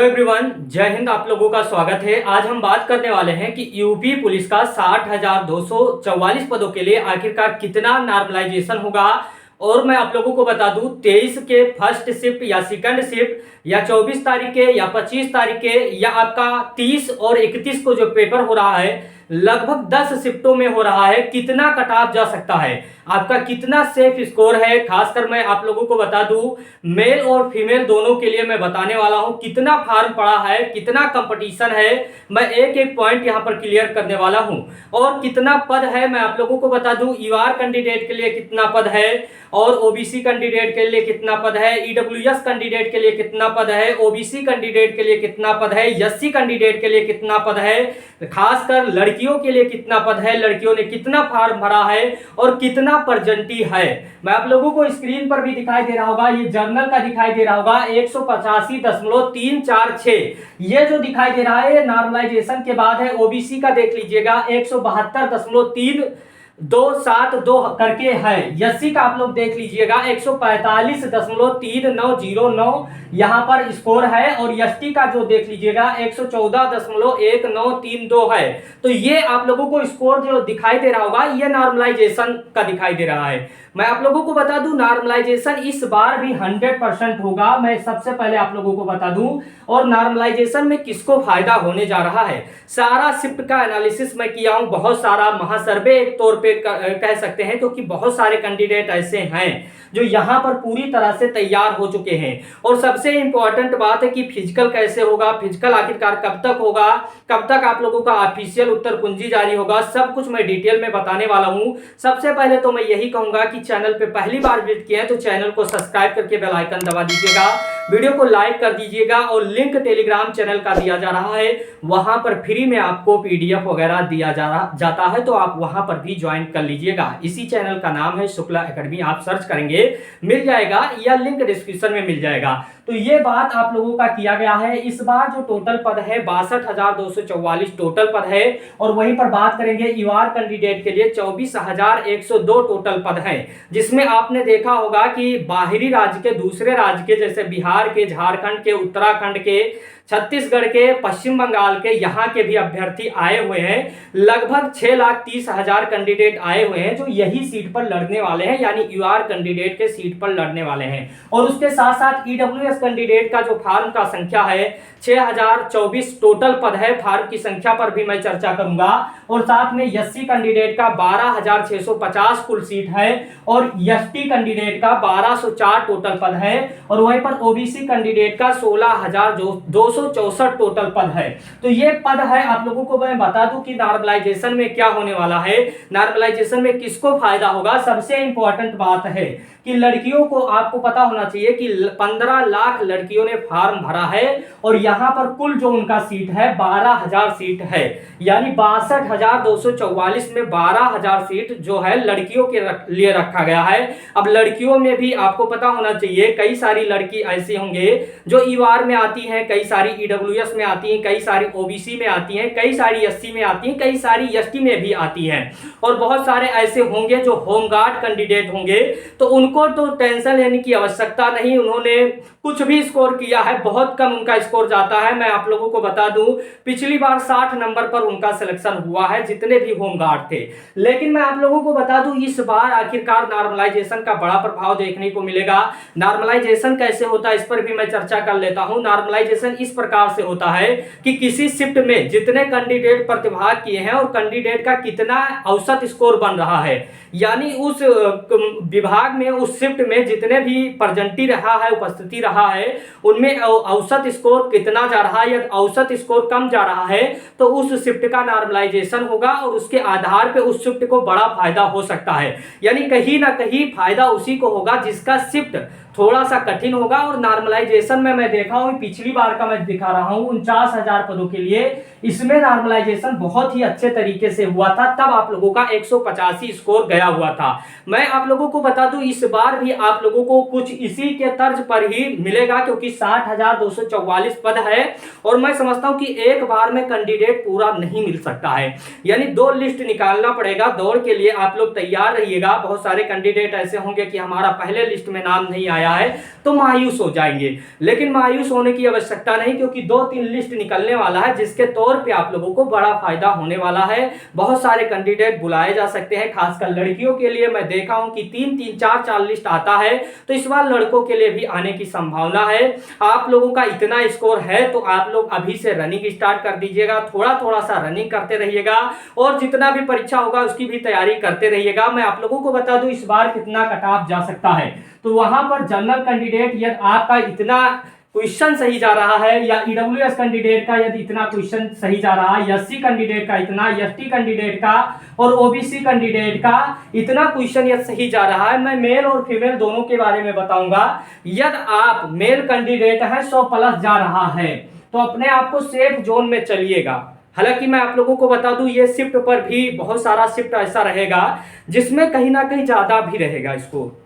Everyone, जय हिंद। आप लोगों का स्वागत है। आज हम बात करने वाले हैं कि यूपी पुलिस का 60,244 पदों के लिए आखिरकार कितना नॉर्मलाइजेशन होगा। और मैं आप लोगों को बता दूं 23 के फर्स्ट शिफ्ट या सेकंड शिफ्ट या 24 तारीख के या 25 तारीख के या आपका 30 और 31 को जो पेपर हो रहा है, लगभग 10 शिफ्टों में हो रहा है। कितना कट ऑफ जा सकता है, आपका कितना सेफ स्कोर है, खासकर मैं आप लोगों को बता दूं मेल और फीमेल दोनों के लिए मैं बताने वाला हूं। कितना फार्म पड़ा है, कितना कंपटीशन है, मैं एक एक पॉइंट यहां पर क्लियर करने वाला हूं। और कितना पद है मैं आप लोगों को बता दूं। यूआर कैंडिडेट के लिए कितना पद है और ओबीसी कैंडिडेट के लिए कितना पद है, ईडब्ल्यूएस कैंडिडेट के लिए कितना पद है, ओबीसी कैंडिडेट के लिए कितना पद है, एससी कैंडिडेट के लिए कितना पद है, खासकर लड़कियों के लिए कितना पद है, लड़कियों ने कितना फार्म भरा है और कितना परजेंटी है। मैं आप लोगों को स्क्रीन पर भी दिखाई दे रहा होगा, ये जर्नल का दिखाई दे रहा होगा 185.346। ये जो दिखाई दे रहा है नॉर्मलाइजेशन के बाद है। ओबीसी का देख लीजिएगा 172.327 करके है। एससी का आप लोग देख लीजिएगा 145.3909 यहां पर स्कोर है। और एसटी का जो देख लीजिएगा 114.1932 है। तो ये आप लोगों को स्कोर जो दिखाई दे रहा होगा, ये नॉर्मलाइजेशन का दिखाई दे रहा है। मैं आप लोगों को बता दूं नॉर्मलाइजेशन इस बार भी 100% होगा। मैं सबसे पहले आप लोगों को बता दूं, और नॉर्मलाइजेशन में किसको फायदा होने जा रहा है, सारा शिफ्ट का एनालिसिस मैं किया हूं। बहुत सारा महासर्वे एक तौर पे कह सकते हैं, क्योंकि बहुत सारे कैंडिडेट ऐसे हैं जो यहां पर पूरी तरह से तैयार हो चुके हैं। और सबसे इंपॉर्टेंट बात है कि फिजिकल कैसे होगा, फिजिकल आखिरकार कब तक होगा, कब तक आप लोगों का ऑफिशियल उत्तर कुंजी जारी होगा, सब कुछ मैं डिटेल में बताने वाला हूं। सबसे पहले तो मैं यही कहूंगा कि चैनल पे पहली बार विजिट किया है तो चैनल को सब्सक्राइब करके बेल आइकन दबा दीजिएगा, वीडियो को लाइक कर दीजिएगा। और लिंक टेलीग्राम चैनल का दिया जा रहा है, वहां पर फ्री में आपको पीडीएफ वगैरह दिया जाता है, तो आप वहां पर भी ज्वाइन कर लीजिएगा। इसी चैनल का नाम है शुक्ला एकेडमी, आप सर्च करेंगे मिल जाएगा या लिंक डिस्क्रिप्शन में मिल जाएगा। तो ये बात आप लोगों का किया गया है। इस बार जो टोटल पद है 62,244 टोटल पद है। और वहीं पर बात करेंगे यूआर कैंडिडेट के लिए 24,102 टोटल पद है, जिसमें आपने देखा होगा कि बाहरी राज्य के, दूसरे राज्य के, जैसे बिहार के, झारखंड के, उत्तराखंड के, छत्तीसगढ़ के, पश्चिम बंगाल के, यहाँ के भी अभ्यर्थी आए हुए हैं। लगभग 6,30,000 कैंडिडेट आए हुए हैं जो यही सीट पर लड़ने वाले हैं, यानी यूआर कैंडिडेट के सीट पर लड़ने वाले हैं। और उसके साथ साथ ईडब्ल्यूएस कैंडिडेट का जो फार्म का संख्या है 6,024 टोटल पद है। फार्म की संख्या पर भी मैं चर्चा करूंगा। और साथ में एससी कैंडिडेट का 12,650 कुल सीट है और एसटी कैंडिडेट का 1,204 टोटल पद है। और वहीं पर ओबीसी कैंडिडेट का 16,264 टोटल पद है। तो ये पद है। आप लोगों को मैं बता दूं कि नॉर्मलाइजेशन में क्या होने वाला है, नॉर्मलाइजेशन में किसको फायदा होगा। सबसे इंपॉर्टेंट बात है कि लड़कियों को आपको पता होना चाहिए कि 15 लाख लड़कियों ने फॉर्म भरा है और यहां पर कुल जो उनका सीट है 12,000 सीट है, यानी 62,244 में 12,000 सीट जो है लड़कियों के लिए रखा गया है। अब लड़कियों में भी आपको पता होना चाहिए कई सारी लड़की ऐसी होंगे जो ईवार में आती हैं, कई सारी ईडब्ल्यूएस में आती हैं, कई सारी ओबीसी में आती हैं, कई सारी एससी में आती हैं, कई सारी एसटी में भी आती हैं। और बहुत सारे ऐसे होंगे जो होमगार्ड कैंडिडेट होंगे, तो उनको तो टेंशन लेने की आवश्यकता नहीं। उन्होंने कुछ भी स्कोर किया है, बहुत कम उनका स्कोर जाता है। मैं आप लोगों को बता दूं पिछली बार 60 नंबर पर उनका सिलेक्शन हुआ है, जितने भी होमगार्ड थे। लेकिन मैं आप लोगों को बता दूं इस बार आखिरकार नॉर्मलाइजेशन का बड़ा प्रभाव देखने को मिलेगा। नॉर्मलाइजेशन कैसे होता है इस पर भी मैं चर्चा कर लेता हूं। नॉर्मलाइजेशन इस प्रकार से होता है कि किसी शिफ्ट में जितने कैंडिडेट प्रतिभाग किए हैं और कैंडिडेट का कितना औसत स्कोर बन रहा है, यानी उस विभाग में, उस शिफ्ट में जितने भी परजेंटी रहा है, उपस्थिति रहा है, उनमें औसत स्कोर कितना जा रहा है। यदि औसत स्कोर कम जा रहा है तो उस शिफ्ट का नॉर्मलाइजेशन होगा और उसके आधार पे उस शिफ्ट को बड़ा फायदा हो सकता है। यानी कहीं ना कहीं फायदा उसी को होगा जिसका शिफ्ट थोड़ा सा कठिन होगा। और नॉर्मलाइजेशन में मैं देखा हूं, पिछली बार का मैं दिखा रहा हूं 49,000 पदों के लिए, इसमें नॉर्मलाइजेशन बहुत ही अच्छे तरीके से हुआ था। तब आप लोगों का 185 स्कोर गया हुआ था। मैं आप लोगों को बता दूं इस बार भी आप लोगों को कुछ इसी के तर्ज पर ही मिलेगा, क्योंकि 60,244 पद है और मैं समझता हूं कि एक बार में कैंडिडेट पूरा नहीं मिल सकता है, यानी 2 लिस्ट निकालना पड़ेगा। दौड़ के लिए आप लोग तैयार रहिएगा। बहुत सारे कैंडिडेट ऐसे होंगे कि हमारा पहले लिस्ट में नाम नहीं आया गया है तो मायूस हो जाएंगे। लेकिन मायूस होने की आवश्यकता नहीं, क्योंकि 2-3 लिस्ट निकलने वाला है जिसके तौर पे आप लोगों को बड़ा फायदा होने वाला है। बहुत सारे कैंडिडेट बुलाए जा सकते हैं, खासकर लड़कियों के लिए मैं देखा हूं कि 3-3 4-4 लिस्ट आता है, तो इस बार लड़कों के लिए भी आने की संभावना है। आप लोगों का इतना स्कोर है तो आप लोग अभी से रनिंग स्टार्ट कर दीजिएगा, थोड़ा थोड़ा सा रनिंग करते रहिएगा और जितना भी परीक्षा होगा उसकी भी तैयारी करते रहिएगा। मैं आप लोगों को बता दूं इस बार कितना कट ऑफ जा सकता है। तो वहां पर जनरल कैंडिडेट यदि आपका इतना क्वेश्चन सही जा रहा है, या ईडब्ल्यूएस कैंडिडेट का यदि इतना क्वेश्चन सही जा रहा है, एससी कैंडिडेट का इतना, एसटी कैंडिडेट का और ओबीसी कैंडिडेट का इतना क्वेश्चन यदि सही जा रहा है, मैं मेल और फीमेल दोनों के बारे में बताऊंगा। यदि आप मेल कैंडिडेट है 100+ जा रहा है तो अपने आप को सेफ जोन में चलिएगा। हालांकि मैं आप लोगों को बता दूं ये शिफ्ट पर भी बहुत सारा शिफ्ट ऐसा रहेगा जिसमें कहीं ना कहीं ज्यादा भी रहेगा स्कोर,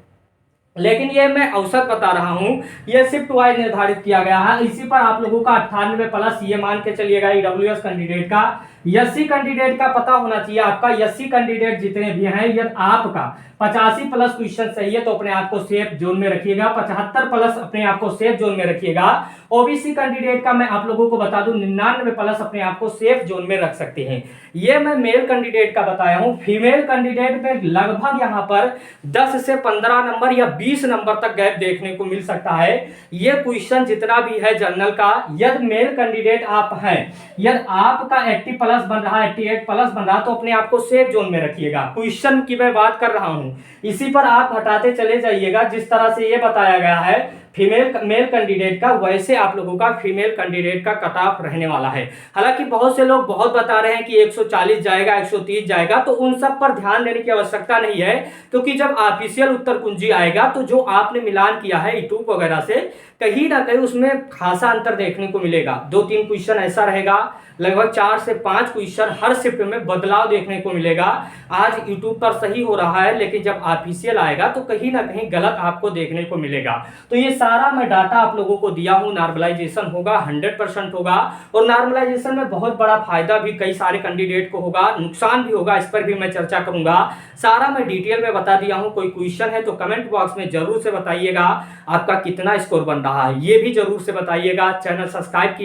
लेकिन ये मैं औसत बता रहा हूं, ये शिफ्ट वाइज निर्धारित किया गया है। इसी पर आप लोगों का 98+ ये मान के चलिएगा ईडब्ल्यूएस कैंडिडेट का। एससी कैंडिडेट का पता होना चाहिए आपका, एससी कैंडिडेट जितने भी हैं यदि आपका 85+ क्वेश्चन सही है तो अपने आप को सेफ जोन में रखिएगा, 75+ अपने आप को सेफ जोन में रखिएगा। ओबीसी कैंडिडेट का मैं आप लोगों को बता दूं 99+ अपने आप को सेफ जोन में रख सकते हैं। ये मैं मेल कैंडिडेट का बताया हूं। फीमेल कैंडिडेट में लगभग यहां पर 10 से 15 नंबर या 20 नंबर तक गैप देखने को मिल सकता है। ये क्वेश्चन जितना भी है जनरल का, यदि मेल कैंडिडेट आप हैं, यदि आपका 80+ बन रहा है, 88+ बन रहा, तो अपने आप को सेफ जोन में रखिएगा। क्वेश्चन की मैं बात कर रहा हूं, इसी पर आप हटाते चले जाइएगा। जिस तरह से ये बताया गया है फीमेल मेल कैंडिडेट का, वैसे आप लोगों का फीमेल कैंडिडेट का कट ऑफ रहने वाला है। हालांकि बहुत से लोग बहुत बता रहे हैं कि 140 जाएगा, 130 जाएगा, तो उन सब पर ध्यान देने की आवश्यकता नहीं है, क्योंकि जब ऑफिशियल उत्तर कुंजी आएगा तो जो आपने मिलान किया है यूट्यूब वगैरह से, कहीं ना कहीं उसमें खासा अंतर देखने को मिलेगा। 2-3 क्वेश्चन ऐसा रहेगा, लगभग 4 से 5 क्वेश्चन हर शिफ्ट में बदलाव देखने को मिलेगा। आज यूट्यूब पर सही हो रहा है, लेकिन जब ऑफिशियल आएगा तो कहीं ना कहीं गलत आपको देखने को मिलेगा। तो ये सारा मैं डाटा आप लोगों को दिया हूं। नॉर्मलाइजेशन होगा, 100% होगा, और नॉर्मलाइजेशन में बहुत बड़ा फायदा भी कई सारे कैंडिडेट को होगा, नुकसान भी होगा, इस पर भी मैं चर्चा करूंगा। सारा मैं डिटेल में बता दिया हूं। कोई क्वेश्चन है तो कमेंट बॉक्स में जरूर से बताइएगा आपका कितना स्कोर बन रहा है, ये भी जरूर से बताइएगा। चैनल सब्सक्राइब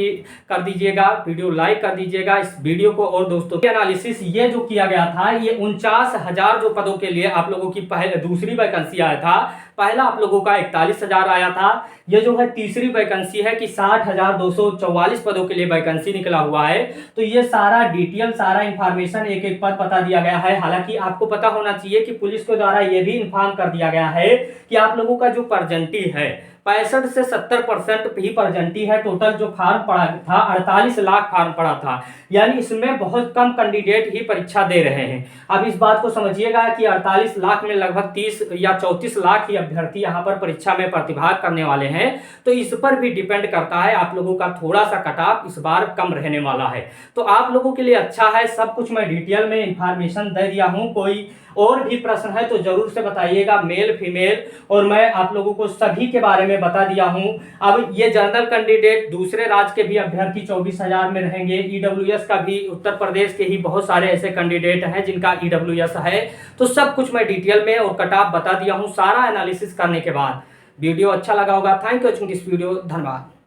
कर दीजिएगा, वीडियो लाइक कर दीजिएगा इस वीडियो को। और दोस्तों एनालिसिस ये जो किया गया था, ये 49,000 जो पदों के लिए आप लोगों की दूसरी वैकेंसी आया था, पहला आप लोगों का 41,000 आया था। ये जो है तीसरी वैकेंसी है कि 60,244 पदों के लिए वैकेंसी निकला हुआ है। तो ये सारा डिटेल, सारा इंफॉर्मेशन एक एक पद बता दिया गया है। हालांकि आपको पता होना चाहिए कि पुलिस के द्वारा ये भी इन्फॉर्म कर दिया गया है कि आप लोगों का जो परजेंटी है 65 से 70% ही परजेंटी है। टोटल जो फार्म पड़ा था 48 लाख फार्म पड़ा था, यानी इसमें बहुत कम कैंडिडेट ही परीक्षा दे रहे हैं। अब इस बात को समझिएगा कि 48 लाख में लगभग 30 या 34 लाख ही अभ्यर्थी यहाँ पर परीक्षा में प्रतिभाग करने वाले हैं। तो इस पर भी डिपेंड करता है, आप लोगों का थोड़ा सा कट ऑफ इस बार कम रहने वाला है। तो आप लोगों के लिए अच्छा है, सब कुछ मैं डिटेल में इंफॉर्मेशन दे दिया हूँ। कोई और भी प्रश्न है तो जरूर से बताइएगा, मेल फीमेल, और मैं आप लोगों को सभी के बारे में बता दिया हूं। अब ये जनरल कैंडिडेट दूसरे राज्य के भी अभ्यर्थी 24,000 में रहेंगे। ईडब्ल्यूएस का भी उत्तर प्रदेश के ही बहुत सारे ऐसे कैंडिडेट हैं जिनका ईडब्ल्यूएस है। तो सब कुछ मैं डिटेल में और कट ऑफ बता दिया हूं सारा एनालिसिस करने के बाद। वीडियो अच्छा लगा होगा। Thank you watching this video. धन्यवाद।